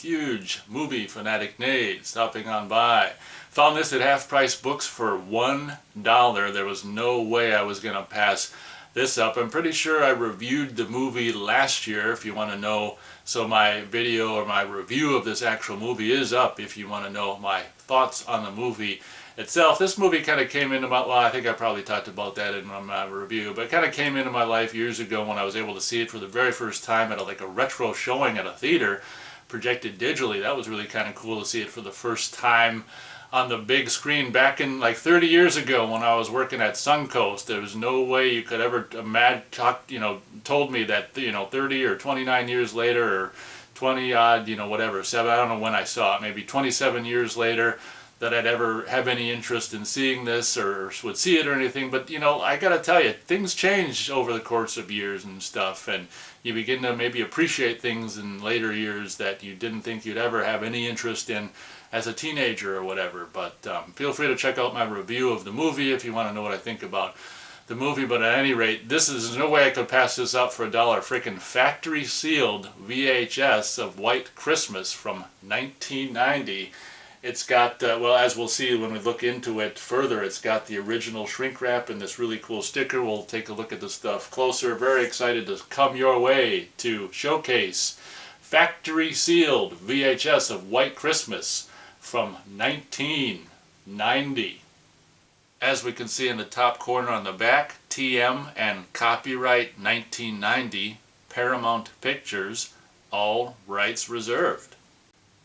huge movie fanatic Nate stopping on by. Found this at Half Price Books for $1. There was no way I was going to pass this up. I'm pretty sure I reviewed the movie last year, if you want to know. So my video or my review of this actual movie is up if you want to know my thoughts on the movie itself. This movie kind of came into my, well, I think I probably talked about that in my review, but it kind of came into my life years ago when I was able to see it for the very first time at a retro showing at a theater, projected digitally. That was really kind of cool to see it for the first time on the big screen back in like 30 years ago when I was working at Suncoast. There was no way you could ever told me that 30 or 29 years later or 20 odd, whatever, 7, I don't know when I saw it, maybe 27 years later, that I'd ever have any interest in seeing this or would see it or anything. But I gotta tell you, things change over the course of years and stuff, and you begin to maybe appreciate things in later years that you didn't think you'd ever have any interest in as a teenager or whatever. But feel free to check out my review of the movie if you want to know what I think about the movie. But at any rate, there's no way I could pass this up for $1. Freaking factory sealed VHS of White Christmas from 1990. It's got, well, as we'll see when we look into it further, it's got the original shrink wrap and this really cool sticker. We'll take a look at the stuff closer. Very excited to come your way to showcase factory sealed VHS of White Christmas from 1990. As we can see in the top corner on the back, TM and copyright 1990, Paramount Pictures, all rights reserved.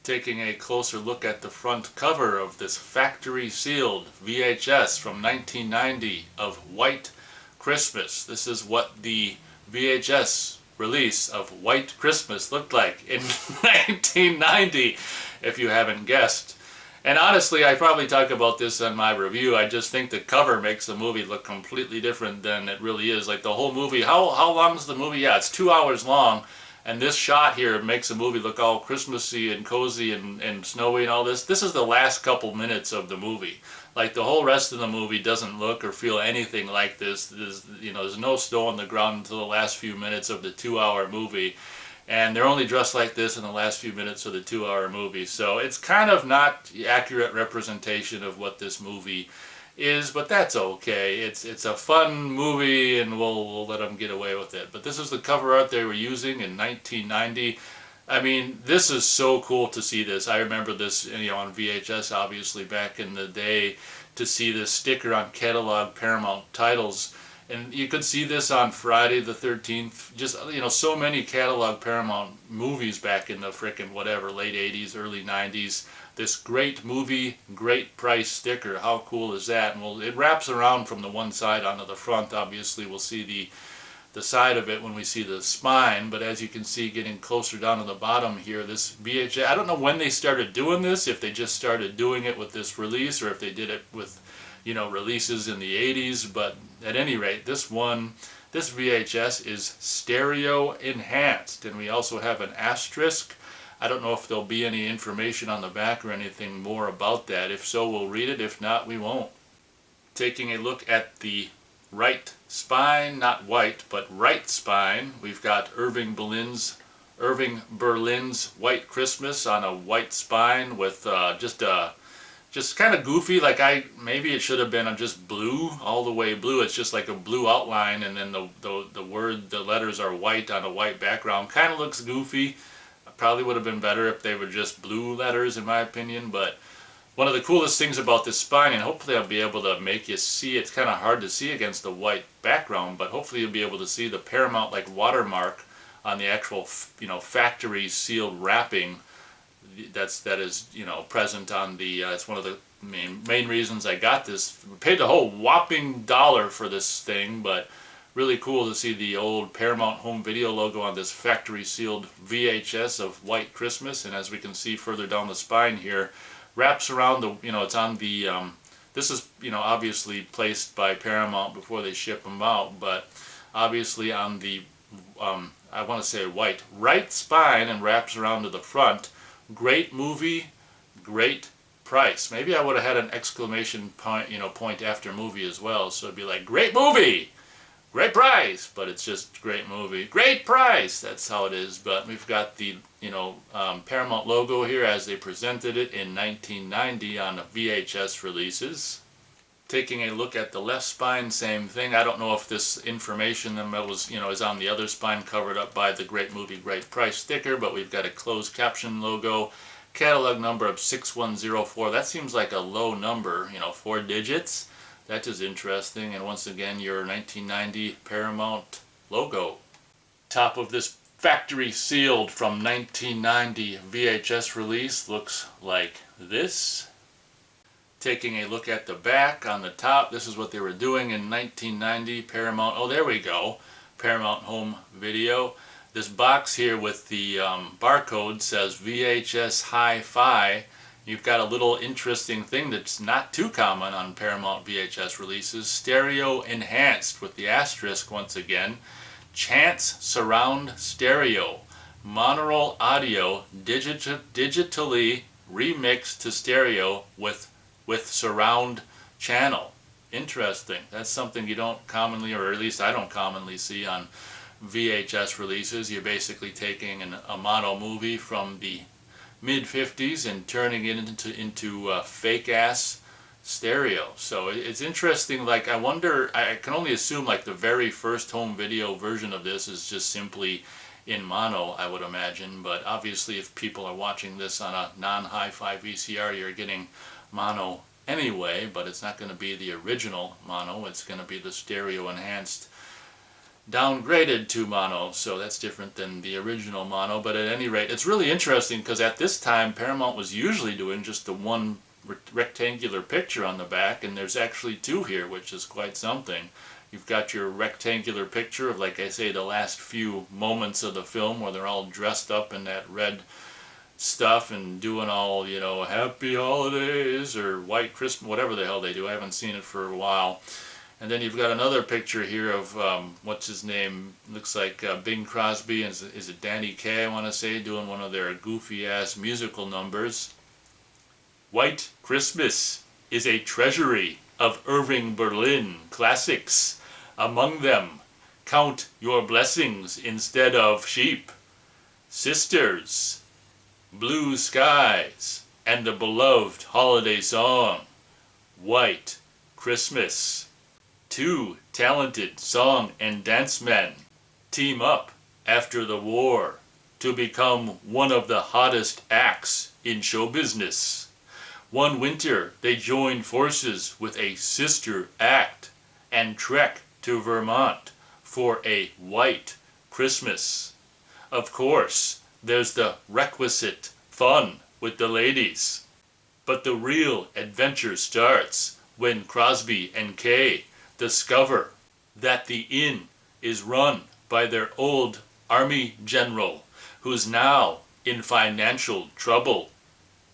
Taking a closer look at the front cover of this factory sealed VHS from 1990 of White Christmas. This is what the VHS release of White Christmas looked like in 1990, if you haven't guessed. And honestly, I probably talk about this in my review. I just think the cover makes the movie look completely different than it really is. Like the whole movie, how long is the movie? Yeah, it's 2 hours long. And this shot here makes the movie look all Christmassy and cozy and snowy and all this. This is the last couple minutes of the movie. Like the whole rest of the movie doesn't look or feel anything like this. There's no snow on the ground until the last few minutes of the 2-hour movie. And they're only dressed like this in the last few minutes of the 2-hour movie. So it's kind of not the accurate representation of what this movie is, but that's okay. It's a fun movie, and we'll let them get away with it. But this is the cover art they were using in 1990. I mean, this is so cool to see this. I remember this, on VHS, obviously, back in the day, to see this sticker on catalog Paramount titles. And you could see this on Friday the 13th. Just, so many catalog Paramount movies back in the frickin' whatever, late 80s, early 90s. This great movie, great price sticker. How cool is that? And it wraps around from the one side onto the front. Obviously, we'll see the side of it when we see the spine. But as you can see, getting closer down to the bottom here, this VHS, I don't know when they started doing this, if they just started doing it with this release, or if they did it with releases in the 80s, but at any rate, this VHS is stereo enhanced, and we also have an asterisk. I don't know if there'll be any information on the back or anything more about that. If so, we'll read it. If not, we won't. Taking a look at the right spine, not white, but right spine, we've got Irving Berlin's White Christmas on a white spine with just kind of goofy, maybe it should have been just blue, all the way blue. It's just like a blue outline, and then the letters are white on a white background. Kind of looks goofy. Probably would have been better if they were just blue letters, in my opinion. But one of the coolest things about this spine, and hopefully I'll be able to make you see, it's kind of hard to see against the white background, but hopefully you'll be able to see the Paramount watermark on the actual factory sealed wrapping that is present on the it's one of the main reasons I got this. Paid the whole whopping $1 for this thing, but really cool to see the old Paramount Home Video logo on this factory sealed VHS of White Christmas. And as we can see further down the spine here, wraps around the, it's on the this is obviously placed by Paramount before they ship them out, but obviously on the I want to say white right spine, and wraps around to the front. Great movie, great price. Maybe I would have had an exclamation point, point after movie as well. So it'd be like, great movie, great price, but it's just a great movie. Great price, that's how it is. But we've got the, Paramount logo here as they presented it in 1990 on the VHS releases. Taking a look at the left spine, same thing. I don't know if this information that was, is on the other spine covered up by the Great Movie, Great Price sticker, but we've got a closed caption logo, catalog number of 6104. That seems like a low number, 4 digits. That is interesting. And once again, your 1990 Paramount logo. Top of this factory sealed from 1990 VHS release looks like this. Taking a look at the back on the top, this is what they were doing in 1990 Paramount. Oh, there we go. Paramount Home Video. This box here with the barcode says VHS Hi-Fi. You've got a little interesting thing that's not too common on Paramount VHS releases. Stereo enhanced with the asterisk once again. Chance Surround Stereo. Monaural audio digitally remixed to stereo with surround channel. Interesting. That's something you don't commonly, or at least I don't commonly see on VHS releases. You're basically taking a mono movie from the mid-50s and turning it into fake-ass stereo. So it's interesting. Like, I wonder, I can only assume like the very first home video version of this is just simply in mono, I would imagine. But obviously if people are watching this on a non-hi-fi VCR, you're getting mono anyway, but it's not going to be the original mono. It's going to be the stereo enhanced downgraded to mono, so that's different than the original mono. But at any rate, it's really interesting because at this time Paramount was usually doing just the one rectangular picture on the back, and there's actually two here, which is quite something. You've got your rectangular picture of, like I say, the last few moments of the film where they're all dressed up in that red stuff and doing all, happy holidays or white Christmas, whatever the hell they do. I haven't seen it for a while. And then you've got another picture here of, what's his name, looks like Bing Crosby, is it Danny Kaye, I want to say, doing one of their goofy-ass musical numbers. White Christmas is a treasury of Irving Berlin classics. Among them, Count Your Blessings Instead of Sheep, Sisters, Blue Skies, and the beloved holiday song, White Christmas. Two talented song and dance men team up after the war to become one of the hottest acts in show business. One winter, they join forces with a sister act and trek to Vermont for a white Christmas. Of course, there's the requisite fun with the ladies. But the real adventure starts when Crosby and Kaye discover that the inn is run by their old army general who's now in financial trouble,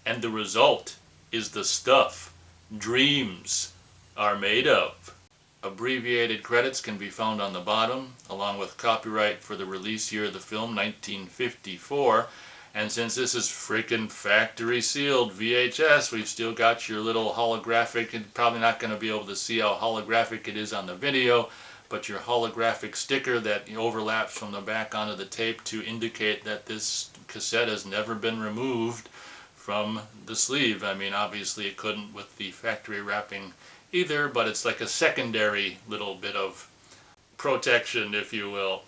and the result is the stuff dreams are made of. Abbreviated credits can be found on the bottom, along with copyright for the release year of the film, 1954. And since this is freaking factory sealed VHS, we've still got your little holographic, and probably not going to be able to see how holographic it is on the video, but your holographic sticker that overlaps from the back onto the tape to indicate that this cassette has never been removed from the sleeve. I mean, obviously it couldn't with the factory wrapping either, but it's like a secondary little bit of protection, if you will.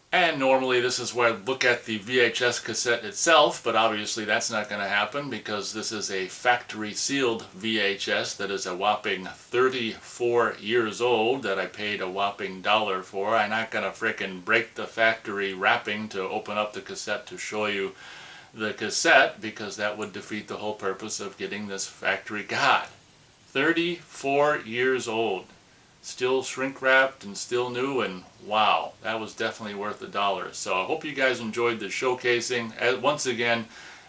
And normally this is where I look at the VHS cassette itself, but obviously that's not going to happen because this is a factory sealed VHS that is a whopping 34 years old that I paid a whopping $1 for. I'm not going to frickin' break the factory wrapping to open up the cassette to show you the cassette, because that would defeat the whole purpose of getting this factory. God, 34 years old. Still shrink wrapped and still new, and wow, that was definitely worth $1. So I hope you guys enjoyed the showcasing. Once again,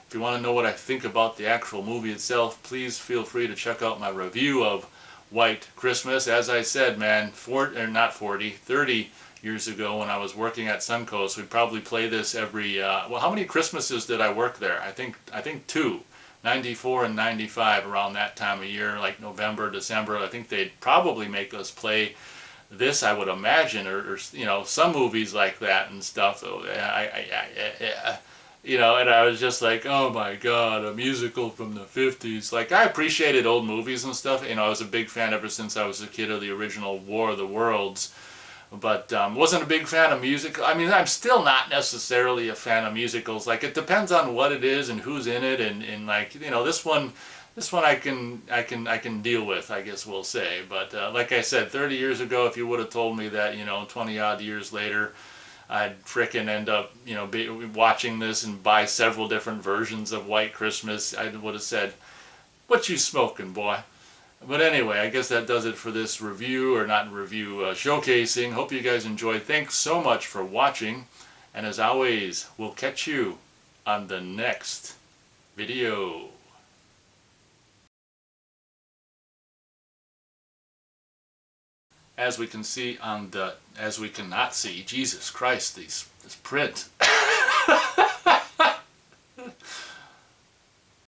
if you want to know what I think about the actual movie itself, please feel free to check out my review of White Christmas. As I said, man, 30 years ago when I was working at Suncoast, we'd probably play this every, well, how many Christmases did I work there? I think 2. 94 and 95, around that time of year, like November, December. I think they'd probably make us play this, I would imagine, or you know, some movies like that and stuff. And I was just like, oh my God, a musical from the 50s. Like, I appreciated old movies and stuff. You know, I was a big fan ever since I was a kid of the original War of the Worlds. But wasn't a big fan of music. I mean, I'm still not necessarily a fan of musicals. Like, it depends on what it is and who's in it, and like, you know, this one I can deal with, I guess we'll say. But like I said, 30 years ago, if you would have told me that, you know, 20 odd years later, I'd frickin' end up, you know, watching this and buy several different versions of White Christmas, I would have said, "What you smoking, boy?" But anyway, I guess that does it for this review, or not review, showcasing. Hope you guys enjoyed. Thanks so much for watching. And as always, we'll catch you on the next video. As we cannot see, Jesus Christ, this print.